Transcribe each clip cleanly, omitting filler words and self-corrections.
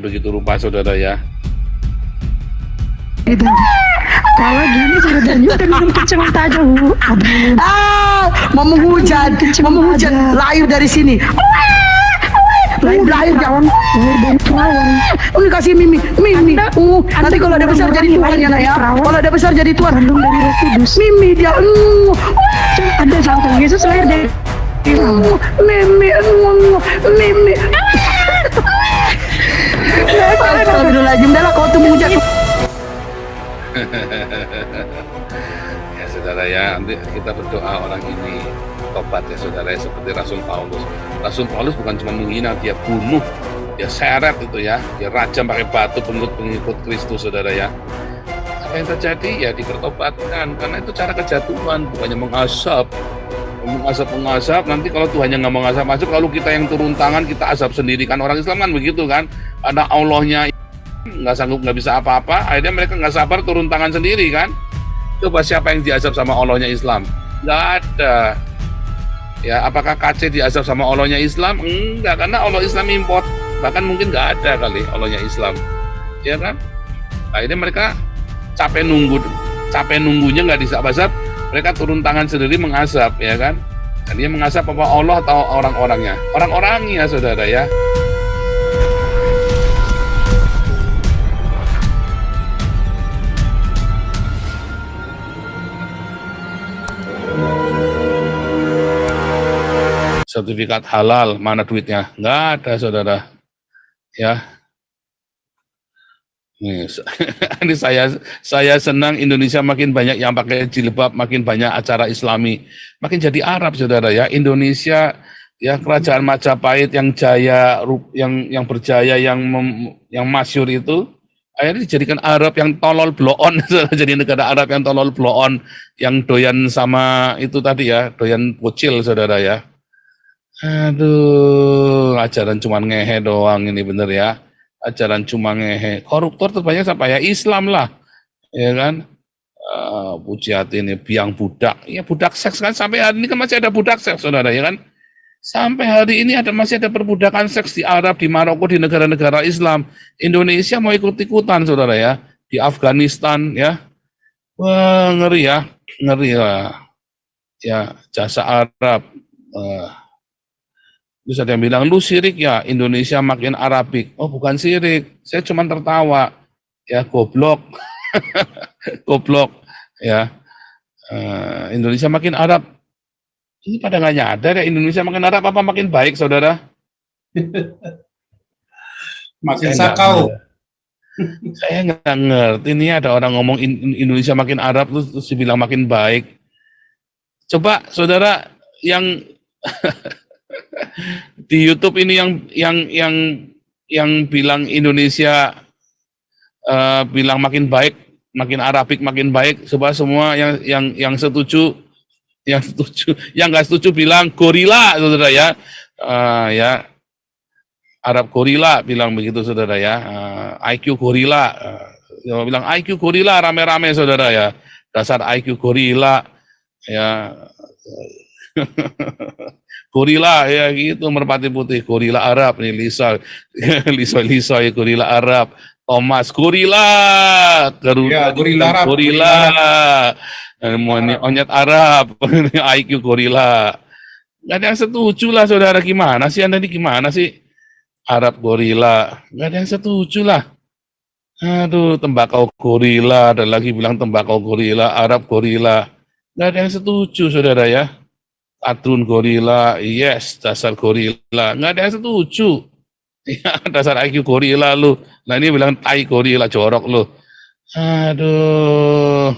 begitu rupa saudara ya. Kalau gini ceritanya udah minum kenceng aja, Bu. Mau menghujat, lahir dari sini. Lahir jangan. Dari perawan. Kasih Mimi. Nanti kalau ada besar jadi Tuhan ya, Nak ya. Kalau ada besar jadi Tuhan. Kandung dari Roh Kudus. Mimi dia. Ada sangkal Yesus lahir dari Mimi. Astagfirullahaladzim, dah lah kau tuh menghujat. Ya saudara ya, nanti kita berdoa orang ini tobat ya saudara ya, seperti Rasul Paulus. Rasul Paulus bukan cuma menghina, dia bunuh, dia seret itu ya, dia rajam pakai batu pengikut Kristus saudara ya. Apa yang terjadi ya dipertobatkan, karena itu cara kejatuhan, bukannya mengasap, nanti kalau Tuhannya nggak mau ngasap, lalu kita yang turun tangan, kita asap sendiri, kan orang Islam kan begitu kan, ada Allahnya nggak sanggup, nggak bisa apa-apa, akhirnya mereka nggak sabar turun tangan sendiri kan. Coba siapa yang diazab sama Allahnya Islam? Nggak ada. Ya, apakah KC diazab sama Allahnya Islam? Enggak, karena Allah Islam import, bahkan mungkin nggak ada kali Allahnya Islam, ya kan? Akhirnya mereka capek nunggunya nggak disab-asap, mereka turun tangan sendiri mengasap, ya kan? Dan dia mengasap apa Allah atau orang-orangnya? Orang-orangnya saudara ya. Sertifikat halal, mana duitnya? Nggak ada saudara ya. Ini saya senang Indonesia makin banyak yang pakai jilbab, makin banyak acara Islami, makin jadi Arab saudara ya. Indonesia ya, kerajaan Majapahit yang jaya, yang berjaya, yang masyhur itu akhirnya dijadikan Arab yang tolol bloon. Jadi negara Arab yang tolol bloon, yang doyan sama itu tadi ya, doyan bocil saudara ya. Aduh, ajaran cuma ngehe doang ini bener ya. Ajaran cuma ngehe. Koruptor terbanyak siapa ya? Islam lah, ya kan? Puji hati ini biang budak. Ya budak seks kan, sampai hari ini kan masih ada budak seks saudara ya kan? Sampai hari ini masih ada perbudakan seks di Arab, di Maroko, di negara-negara Islam. Indonesia mau ikut-ikutan saudara ya. Di Afghanistan ya. Wah, ngeri ya. Ngeri ya. Ya, jasa Arab. Terus ada yang bilang, lu sirik ya, Indonesia makin Arabik. Oh bukan sirik, saya cuma tertawa. Ya goblok. Goblok. Ya, Indonesia makin Arab. Ini pada nggak nyadar ya, Indonesia makin Arab apa makin baik saudara? Makin sakau. Saya nggak ngerti, ini ada orang ngomong Indonesia makin Arab, terus dibilang makin baik. Coba saudara yang di YouTube ini yang bilang Indonesia bilang makin baik, makin Arabik, makin baik. Coba semua yang setuju, yang nggak setuju bilang gorila, saudara ya. Ya Arab gorila bilang begitu saudara ya. IQ gorila, bilang IQ gorila rame-rame saudara ya. Dasar IQ gorila ya. Gorila ya gitu, merpati putih, gorila Arab nih, Lisa ya, gorila Arab, Thomas gorila, Garuda, ya, gorila Arab, gorila. Monyet Arab, IQ gorila. Gak ada yang setuju lah saudara, gimana sih Anda ini, gimana sih Arab gorila, gak ada yang setuju lah. Aduh, tembakau gorila, ada lagi bilang tembakau gorila, Arab gorila, gak ada yang setuju saudara ya. Adrun gorila, yes, dasar gorila, nggak ada yang setuju. Ya, dasar IQ gorila lu. Nah ini bilang tai gorila, jorok lu. Aduh.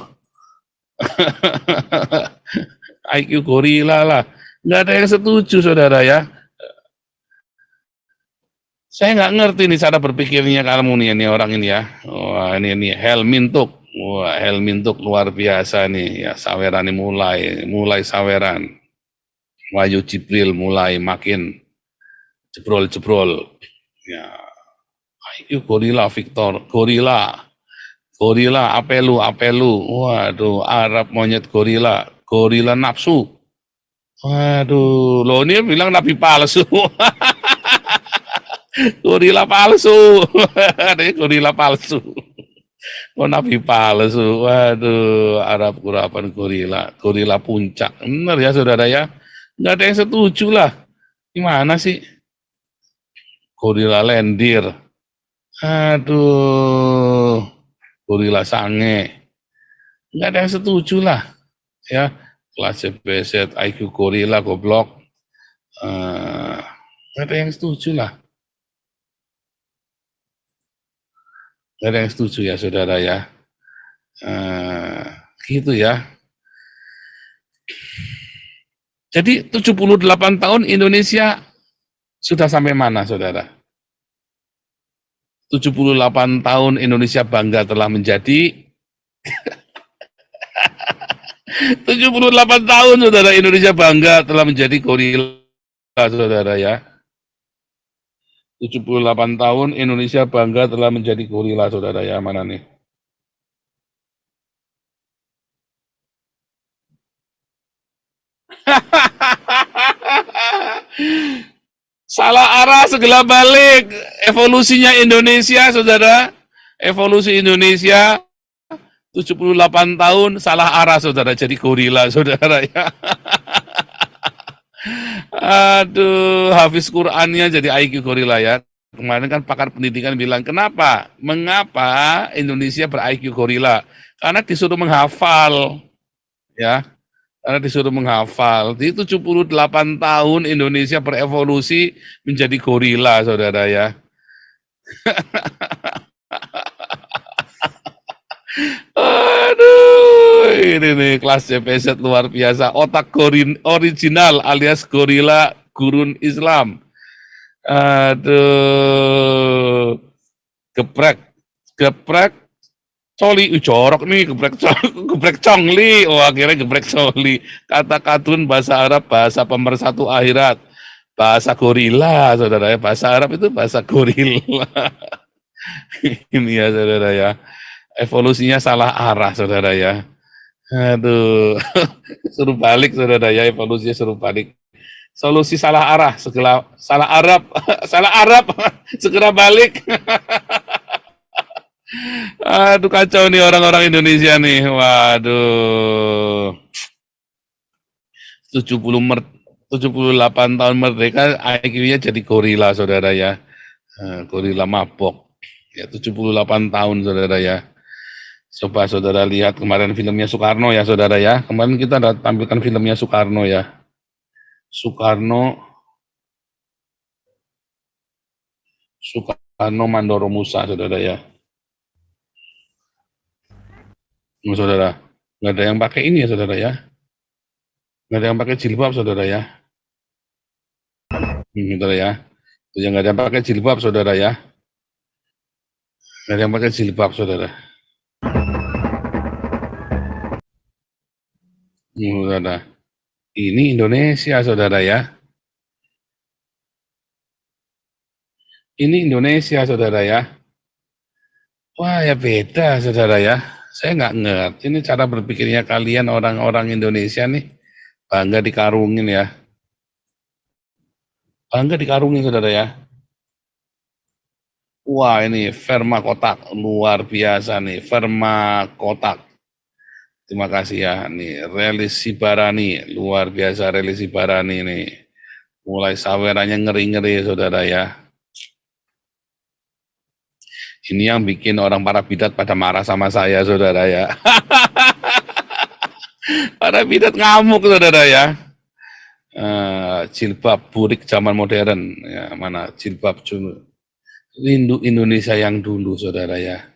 IQ gorila lah. Nggak ada yang setuju saudara ya. Saya nggak ngerti nih cara berpikirnya kamu nih orang ini ya. Wah ini Helmintuk. Wah Helmintuk luar biasa nih ya, saweran ini mulai saweran. Wahyu Jibril mulai makin jebrol-jebrol. Ya, IQ gorila Victor, gorila, apelu. Waduh, Arab monyet gorila nafsu. Waduh, lo ini bilang nabi palsu. Gorila palsu. Ada gorila palsu. Oh, nabi palsu. Waduh, Arab kurapan gorila. Gorila puncak. Benar ya, saudara ya. Nggak ada yang setuju lah. Gimana sih? Gorila lendir. Aduh. Gorila sange. Nggak ada yang setuju lah. Ya, kelas CBZ, IQ gorila, goblok. Nggak ada yang setuju lah. Nggak ada yang setuju ya, saudara ya. Gitu ya. Jadi 78 tahun Indonesia sudah sampai mana, saudara? 78 tahun Indonesia bangga telah menjadi 78 tahun, saudara, Indonesia bangga telah menjadi gorila, saudara ya. 78 tahun Indonesia bangga telah menjadi gorila, saudara ya. Mana nih? Salah arah segala balik. Evolusinya Indonesia, saudara. Evolusi Indonesia 78 tahun salah arah, saudara. Jadi gorila, saudara ya. Aduh, hafiz Qur'annya jadi IQ gorila ya. Kemarin kan pakar pendidikan bilang, kenapa? Mengapa Indonesia ber-IQ gorila? Karena disuruh menghafal. Ya, karena disuruh menghafal. Di 78 tahun Indonesia berevolusi menjadi gorila, saudara ya. Aduh, ini nih kelas CPZ luar biasa. Otak original alias gorila gurun Islam. Aduh, geprek, geprek, coli, jorok nih, geprek congli. Oh, akhirnya geprek coli. Kata kadrun bahasa Arab, bahasa pemersatu akhirat. Bahasa gorila, saudara ya. Bahasa Arab itu bahasa gorila. Ini ya, saudara ya. Evolusinya salah arah, saudara ya. Aduh, suruh balik, saudara ya. Evolusinya suruh balik. Solusi salah arah, segera salah Arab, salah Arab, segera balik. Aduh, kacau nih orang-orang Indonesia nih. Waduh. 78 tahun merdeka, IQ-nya jadi gorila, saudara ya. Gorila mabok. Ya, 78 tahun, saudara ya. Coba saudara lihat kemarin filmnya Soekarno ya, saudara ya. Kemarin kita ada tampilkan filmnya Soekarno ya. Soekarno Mandoro Musa, saudara ya. Saudara, nggak ada yang pakai ini ya, saudara ya. Nggak ada yang pakai jilbab, saudara ya. Saudara ya. Yang nggak ada yang pakai jilbab, saudara ya. Nggak ada yang pakai jilbab, saudara. Saudara. Ini Indonesia, saudara ya. Ini Indonesia, saudara ya. Wah, ya beda, saudara ya. Saya nggak ngerti. Ini cara berpikirnya kalian orang-orang Indonesia nih. Bangga dikarungin ya. Bangga dikarungin, saudara ya. Wah, ini Verma Kotak. Luar biasa nih. Verma Kotak. Terima kasih ya. Nih, Relis Sibarani. Luar biasa Relis Sibarani nih. Mulai sawerannya ngeri-ngeri, saudara ya. Ini yang bikin orang para bidat pada marah sama saya, saudara ya. Para bidat ngamuk, saudara ya. Jilbab burik zaman modern. Ya, mana jilbab rindu Indonesia yang dulu, saudara ya.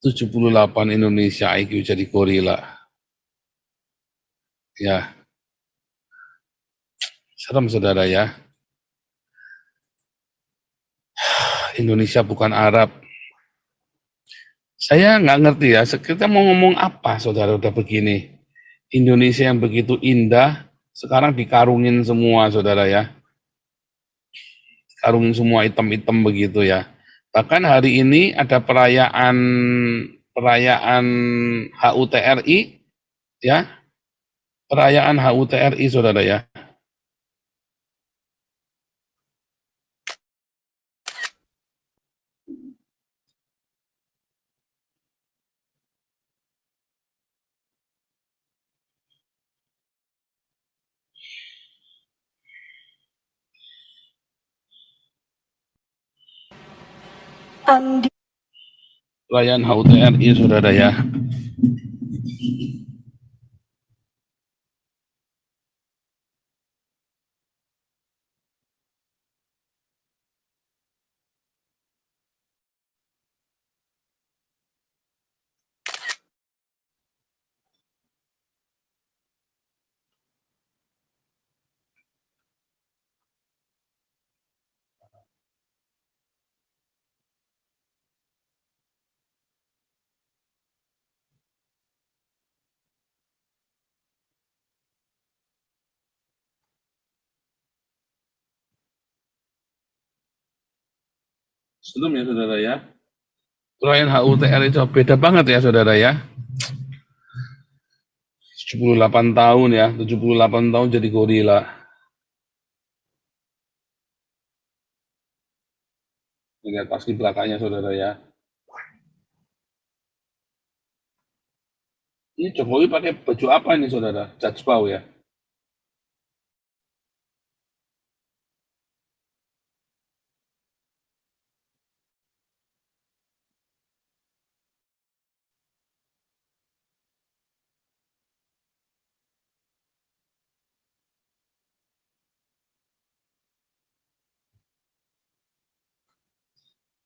78 Indonesia IQ jadi gorila. Ya. Serem, saudara ya. Indonesia bukan Arab. Saya nggak ngerti ya, kita mau ngomong apa, saudara, udah begini. Indonesia yang begitu indah, sekarang dikarungin semua, saudara ya. Karungin semua item-item begitu ya. Bahkan hari ini ada perayaan HUTRI, ya. Perayaan HUTRI, saudara ya. Perayaan HUT RI, saudara ya. Sebelum ya saudara ya. Perayaan HUT RI itu beda banget ya saudara ya. 78 tahun ya, 78 tahun jadi gorila. Lihat paskibraka-nya saudara ya. Ini Jokowi pakai baju apa ini saudara? Jajpau ya.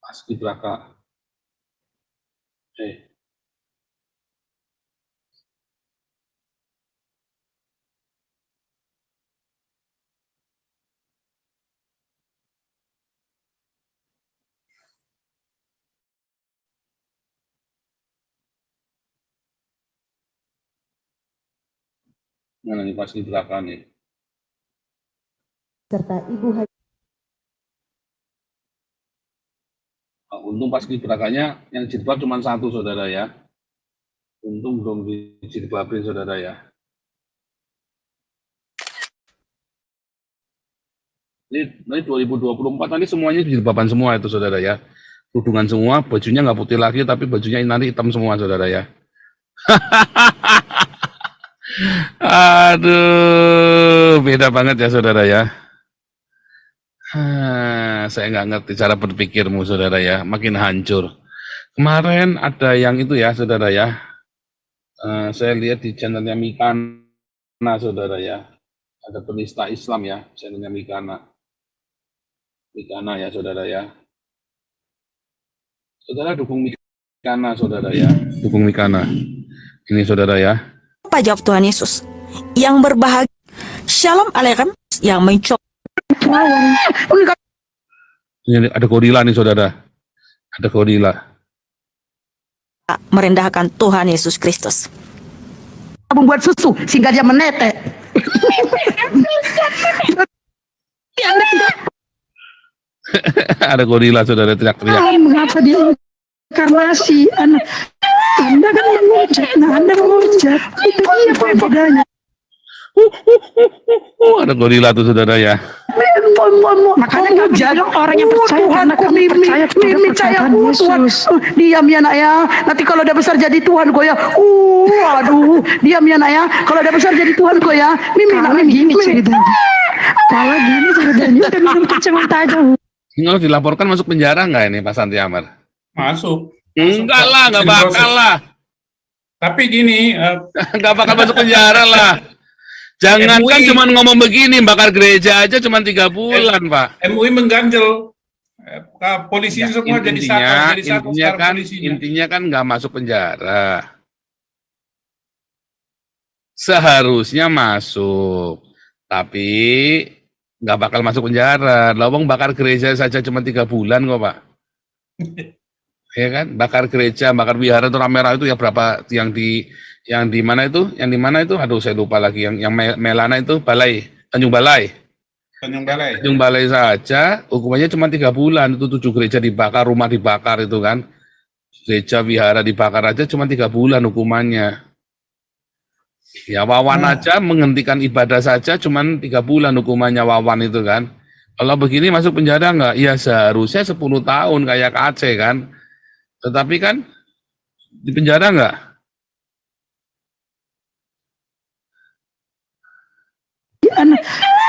Paskibraka. Mana nih paskibraka nih? Serta Ibu Haji. Nah, untung paskibrakanya yang jilbab cuma satu saudara ya. Untung belum dijilbabin saudara ya. Ini 2024 nanti semuanya jilbaban semua itu saudara ya. Kerudungan semua, bajunya nggak putih lagi tapi bajunya nanti hitam semua saudara ya. Aduh, beda banget ya saudara ya. Saya nggak ngerti cara berpikirmu saudara ya, makin hancur. Kemarin ada yang itu ya saudara ya, saya lihat di channelnya Mikana saudara ya, ada penista Islam ya, channelnya Mikana ya saudara ya. Saudara dukung Mikana saudara ya, dukung Mikana. Ini saudara ya. Apa jawab Tuhan Yesus? Yang berbahagia, Shalom Alaikum, yang mencoba. Ini ada gorila nih saudara, ada gorila. Merendahkan Tuhan Yesus Kristus. Membuat susu sehingga dia menetek. Ada gorila saudara teriak-teriak. Mengapa dia inkarnasi? Anda kan menghujat, Anda menghujat. Itu dia bedanya. Ada gorila tuh saudara ya. Makanya kami bilang orang yang percaya karena kami percaya kepada perkataan Yesus. Diam ya nak ya. Nanti kalau udah besar jadi Tuhan kok ya. Aduh, diam ya nak ya. Kalau udah besar jadi Tuhan kok ya. Kalau gini ceritanya. Kalau gini ceritanya udah minum kencang aja. Ini kalau dilaporkan masuk penjara nggak ini Pak Santi Amar? Masuk. Enggak lah, nggak bakal lah. Tapi gini, Nggak bakal masuk penjara lah. Jangankan MUI cuma ngomong begini, bakar gereja aja cuma 3 bulan, Pak. MUI mengganjel. Polisi semua jadi satu Intinya kan nggak masuk penjara. Seharusnya masuk, tapi nggak bakal masuk penjara. Lawang bakar gereja saja cuma 3 bulan kok, Pak. Ya kan, bakar gereja, bakar wihara itu rame-rame itu ya berapa yang di mana itu? Yang di mana itu? Aduh, saya lupa lagi. Yang Melana itu Tanjung Balai. Tanjung Balai saja hukumannya cuma 3 bulan. Itu 7 gereja dibakar, rumah dibakar itu kan. Gereja wihara dibakar aja cuma 3 bulan hukumannya. Ya Wawan aja menghentikan ibadah saja cuma 3 bulan hukumannya Wawan itu kan. Kalau begini masuk penjara nggak? Ya seharusnya 10 tahun kayak Aceh kan. Tetapi kan di penjara nggak?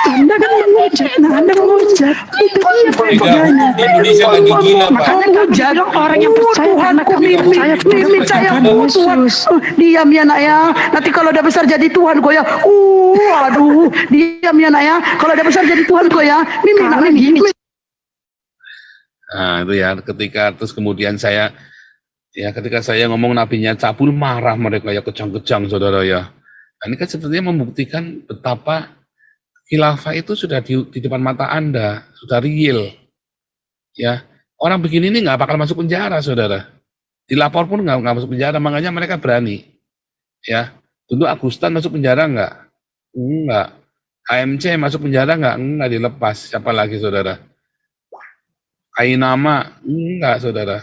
Anda kan menghujat. Nah, Anda menghujat. Itu dia bedanya. Di Indonesia lagi gila, Pak. Makanya kami bilang orang yang percaya karena Tuhanku, kami percaya Mimi pada saya Tuhan Tuhan. Yesus. Diam ya nak ya. Nanti kalau udah besar jadi Tuhan kok ya. Aduh, diam ya nak ya. Kalau udah besar jadi Tuhan kok ya. Mimi nak Kami Mimi. gini. Nah, itu ya, terus kemudian ketika saya ngomong nabinya cabul, marah mereka ya, kejang-kejang saudara ya. Nah, ini kan sepertinya membuktikan betapa khilafah itu sudah di depan mata Anda, sudah real. Ya, orang begini ini nggak bakal masuk penjara, saudara. Dilapor pun nggak masuk penjara, makanya mereka berani. Ya, dulu Agustan masuk penjara nggak? Enggak. AMC masuk penjara nggak dilepas. Siapa lagi, saudara? Ainama enggak, saudara.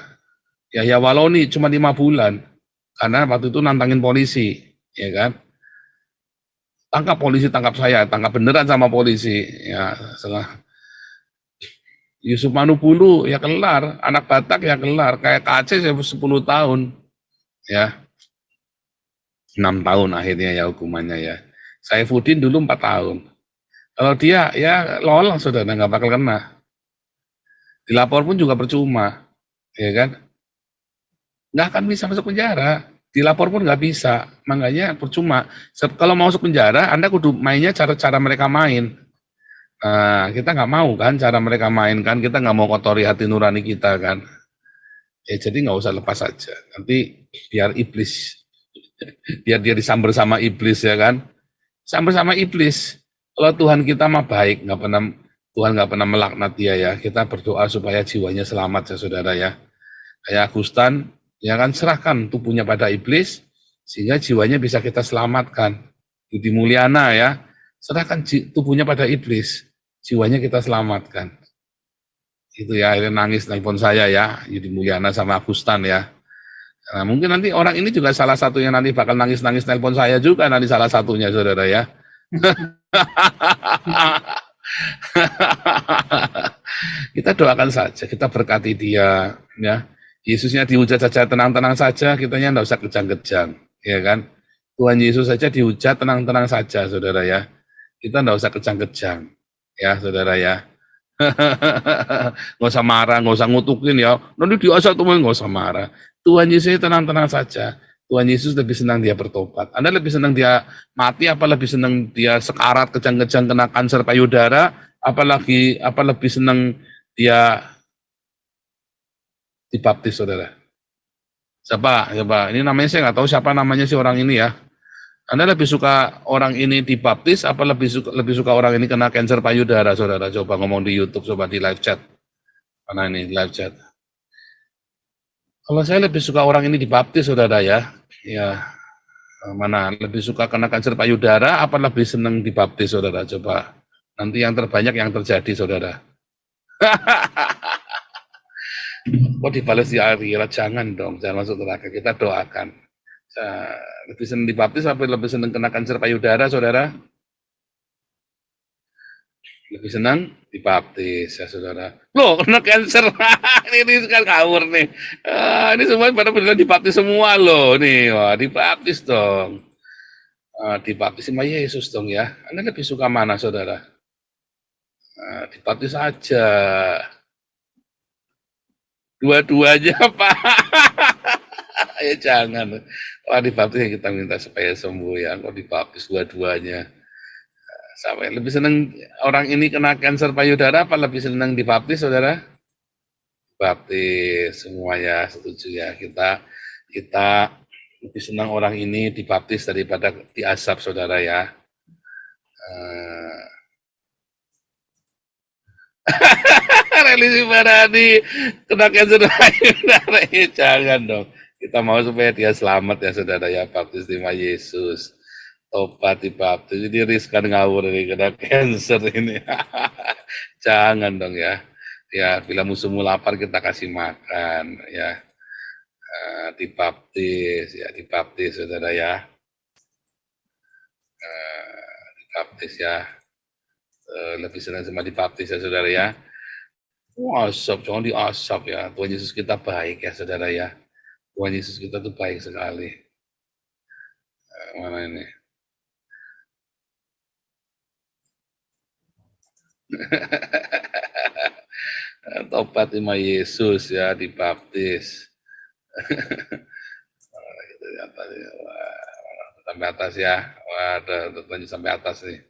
Ya Waloni cuma 5 bulan karena waktu itu nantangin polisi, ya kan? Tangkap polisi, tangkap saya, tangkap beneran sama polisi. Ya, setelah Yusuf Manubulu ya kelar, anak Batak ya kelar, kayak KC 10 tahun. Ya. 6 tahun akhirnya ya hukumannya ya. Saifuddin dulu 4 tahun. Kalau dia ya lolos, saudara, nggak bakal kena. Dilapor pun juga percuma, ya kan? Nggak akan bisa masuk penjara. Dilapor pun nggak bisa, makanya percuma. Kalau mau masuk penjara, Anda kudu mainnya cara mereka main. Nah, kita nggak mau kan cara mereka main kan, kita nggak mau kotori hati nurani kita kan. Ya jadi nggak usah lepas saja. Nanti biar dia disamber sama iblis ya kan. Samber sama iblis. Kalau Tuhan kita mah baik, Tuhan nggak pernah melaknat dia ya. Kita berdoa supaya jiwanya selamat ya saudara ya. Kayak Agustan, ya kan, serahkan tubuhnya pada iblis sehingga jiwanya bisa kita selamatkan. Yudi Mulyana ya, serahkan tubuhnya pada iblis, jiwanya kita selamatkan. Itu ya, akhirnya nangis nelpon saya ya, Yudi Mulyana sama Agustan ya. Nah, mungkin nanti orang ini juga salah satunya nanti bakal nangis-nangis nelpon saya juga nanti salah satunya saudara ya. Kita doakan saja, kita berkati dia ya. Yesusnya dihujat saja tenang-tenang saja, kitanya enggak usah kejang-kejang, ya kan? Tuhan Yesus saja dihujat tenang-tenang saja, saudara ya. Kita enggak usah kejang-kejang, ya saudara ya. Nggak usah marah, nggak usah ngutukin ya. Nanti diasal tuh nggak usah marah. Tuhan Yesus tenang-tenang saja. Tuhan Yesus lebih senang dia bertobat. Anda lebih senang dia mati, apa lebih senang dia sekarat, kejang-kejang, kena kanker payudara, apa lebih senang dia dibaptis, saudara? Siapa? Ini namanya saya nggak tahu siapa namanya si orang ini ya. Anda lebih suka orang ini dibaptis, apa lebih suka orang ini kena kanker payudara, saudara? Coba ngomong di YouTube, coba di live chat. Mana ini live chat? Kalau saya lebih suka orang ini dibaptis, saudara ya. Ya, mana lebih suka kena kanker payudara, apa lebih senang dibaptis, saudara? Coba. Nanti yang terbanyak yang terjadi, saudara. Kok dibalas di akhirat? Jangan dong, jangan masuk neraka. Kita doakan. Lebih senang dibaptis, apa lebih senang kena kanker payudara, saudara? Lebih senang dibaptis ya saudara. Loh, kena cancer. ini kan ngawur nih. Ini semua pada bilang dibaptis semua loh nih. Wah, dibaptis dong. Dibaptis sama Yesus dong ya. Anda lebih suka mana saudara? Dibaptis aja. Dua-duanya Pak. Ya jangan. Wah, dibaptis kita minta supaya sembuh ya. Kok dibaptis dua-duanya. Sampai lebih senang orang ini kena kanker payudara apa lebih senang dibaptis, saudara? Baptis semuanya setuju ya. Kita lebih senang orang ini dibaptis daripada diasap, saudara ya. Relisi Farhadi kena kanker payudara, ya jangan dong. Kita mau supaya dia selamat ya, saudara ya. Baptis di nama Yesus. Tobat dibaptis, jadi riskan ngawur ini kena cancer ini. Jangan dong ya. Ya, bila musuhmu lapar kita kasih makan ya. Dibaptis saudara ya. Dibaptis ya. Lebih senang sama dibaptis ya saudara ya. Asap, jangan diasap ya. Tuhan Yesus kita baik ya saudara ya. Tuhan Yesus kita tuh baik sekali. Mana ini? Tobat sama Yesus ya, dibaptis. Gitu ya, tadi. Wah, sampai atas ya. Wah, udah lanjut sampai atas nih.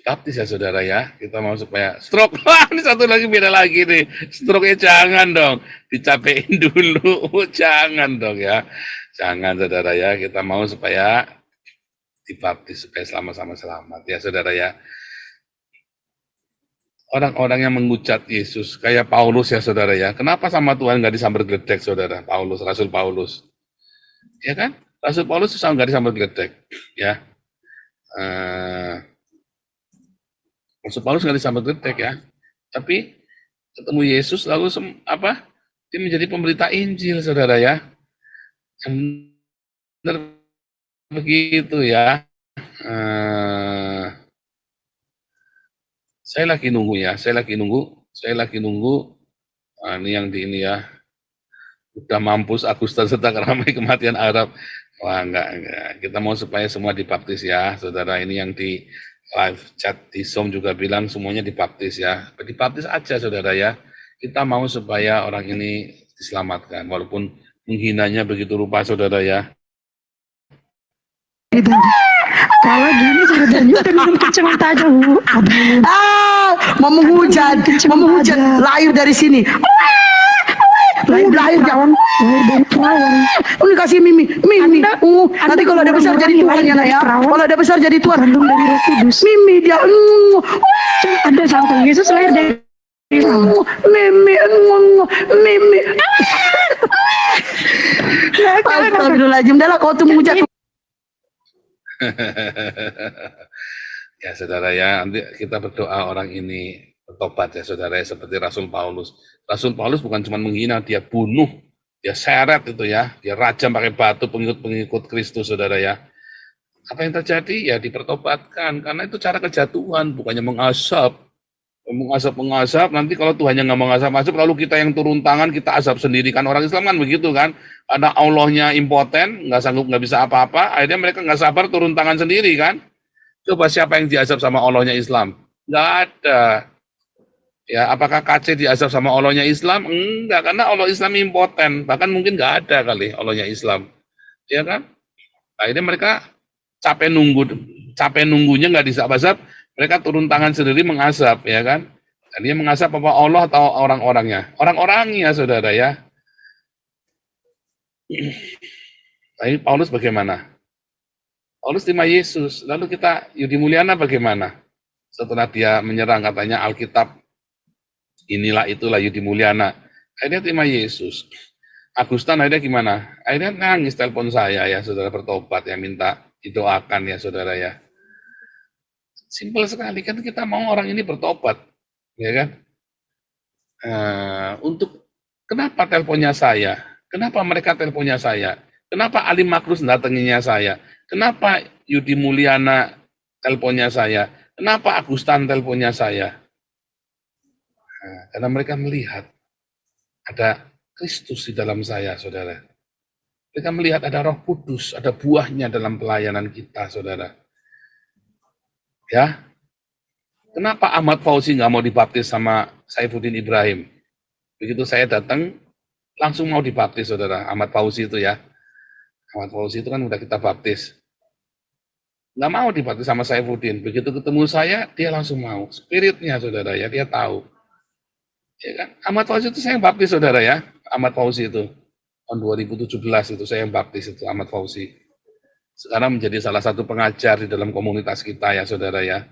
Dibaptis ya saudara ya. Kita mau supaya stroke. Wah, ini satu lagi beda lagi nih. Stroke-nya jangan dong. Dicapein dulu. Jangan dong ya. Jangan saudara ya. Kita mau supaya dibaptis supaya sama-sama selamat ya saudara ya. Orang-orang yang mengucat Yesus kayak Paulus ya saudara ya. Kenapa sama Tuhan nggak disambar gledek saudara? Paulus, Rasul Paulus, ya kan? Rasul Paulus susah nggak disambar gledek, ya. Rasul Paulus nggak disambar gledek ya. Tapi ketemu Yesus lalu dia menjadi pemberita Injil saudara ya. Yang benar begitu ya. Saya lagi nunggu ya, saya lagi nunggu. Ini yang di ini ya, udah mampus Agustus tentang ramai kematian Arab. Wah enggak, kita mau supaya semua dibaptis ya, saudara. Ini yang di live chat di Zoom juga bilang semuanya dibaptis ya, dibaptis aja saudara ya. Kita mau supaya orang ini diselamatkan, walaupun menghinanya begitu rupa saudara ya. Kalau gini saudara udah minum kenceng aja Bu. Mau menghujat, lahir dari sini. Lahir jangan. Dari perawan. Ini kasih Mimi. Nanti kalau ada besar jadi Tuhan ya nak ya. Kalau ada besar jadi Tuhan. Kandung dari Roh Kudus. Mimi dia. Ada sangkung Yesus lahir dari Mimi. Astagfirullahaladzim. Dah lah kau tuh menghujat. Ya saudara ya, nanti kita berdoa orang ini bertobat ya saudara ya, seperti Rasul Paulus. Rasul Paulus bukan cuma menghina, dia bunuh, dia seret itu ya, dia rajam pakai batu pengikut-pengikut Kristus saudara ya. Apa yang terjadi? Ya dipertobatkan, karena itu cara kejatuhan, bukannya mengasap, nanti kalau Tuhannya nggak mengasap-asap, lalu kita yang turun tangan, kita asap sendiri, kan orang Islam kan begitu kan, ada Allahnya impoten, nggak sanggup, nggak bisa apa-apa, akhirnya mereka nggak sabar turun tangan sendiri kan. Coba siapa yang diasap sama Allahnya Islam? Nggak ada. Ya, apakah KC diasap sama Allahnya Islam? Enggak, karena Allah Islam impoten, bahkan mungkin nggak ada kali Allahnya Islam, ya kan? Akhirnya mereka capek nunggunya nggak disap-asap, mereka turun tangan sendiri mengasap, ya kan? Dan dia mengasap apa Allah atau orang-orangnya? Orang-orangnya, saudara ya. Tapi Paulus bagaimana? Paulus terima Yesus. Lalu kita, Yudi Mulyana bagaimana? Setelah dia menyerang katanya Alkitab, inilah itulah Yudi Mulyana. Akhirnya terima Yesus. Agustan akhirnya gimana? Akhirnya nangis telepon saya ya, saudara, bertobat ya, minta didoakan ya, saudara ya. Simpel sekali kan, kita mau orang ini bertobat, ya kan? Untuk kenapa teleponnya saya? Kenapa mereka teleponnya saya? Kenapa Ali Makrus datanginya saya? Kenapa Yudi Mulyana teleponnya saya? Kenapa Agustan teleponnya saya? Karena mereka melihat ada Kristus di dalam saya, saudara. Mereka melihat ada Roh Kudus, ada buahnya dalam pelayanan kita, saudara. Ya, kenapa Ahmad Fauzi nggak mau dibaptis sama Saifuddin Ibrahim? Begitu saya datang, langsung mau dibaptis, saudara. Ahmad Fauzi itu ya. Ahmad Fauzi itu kan udah kita baptis. Nggak mau dibaptis sama Saifuddin. Begitu ketemu saya, dia langsung mau. Spiritnya, saudara ya, dia tahu. Ya kan? Ahmad Fauzi itu saya yang baptis, saudara ya. Ahmad Fauzi itu. Tahun 2017 itu saya yang baptis itu, Ahmad Fauzi. Sekarang menjadi salah satu pengajar di dalam komunitas kita ya, saudara ya.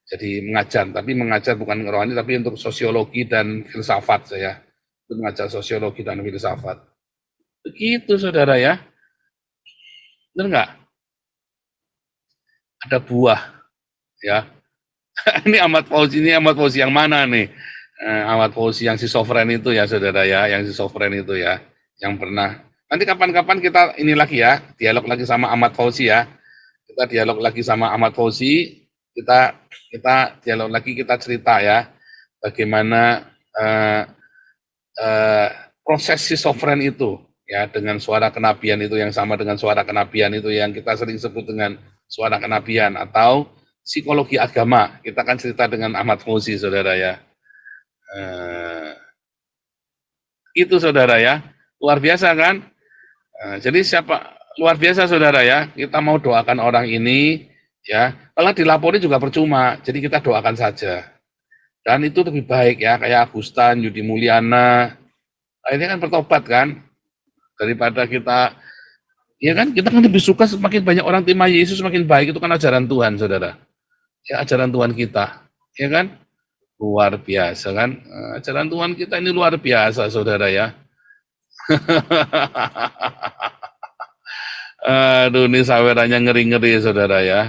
Jadi mengajar, tapi mengajar bukan rohani, tapi untuk sosiologi dan filsafat saya. Itu mengajar sosiologi dan filsafat. Begitu, saudara ya. Benar nggak? Ada buah, ya. Ini Ahmad Fauzi yang mana nih? Ahmad Fauzi yang si sovereign itu ya, saudara ya, yang si sovereign itu ya, yang pernah. Nanti kapan-kapan kita ini lagi ya, dialog lagi sama Ahmad Fauzi ya. Kita dialog lagi sama Ahmad Fauzi, kita dialog lagi, kita cerita ya, bagaimana proses si sovereign itu ya, dengan suara kenabian itu yang sama dengan suara kenabian itu yang kita sering sebut dengan suara kenabian, atau psikologi agama. Kita akan cerita dengan Ahmad Fauzi, saudara ya. Itu saudara ya, luar biasa kan? Jadi luar biasa saudara ya, kita mau doakan orang ini ya, kalau dilapori juga percuma, jadi kita doakan saja. Dan itu lebih baik ya, kayak Agustan, Yudi Mulyana, akhirnya kan bertobat kan, daripada kita, ya kan, kita kan lebih suka semakin banyak orang terima Yesus semakin baik, itu kan ajaran Tuhan saudara. Ya ajaran Tuhan kita, ya kan, luar biasa kan, ajaran Tuhan kita ini luar biasa saudara ya. Aduh, ini sawerannya ngeri-ngeri saudara ya.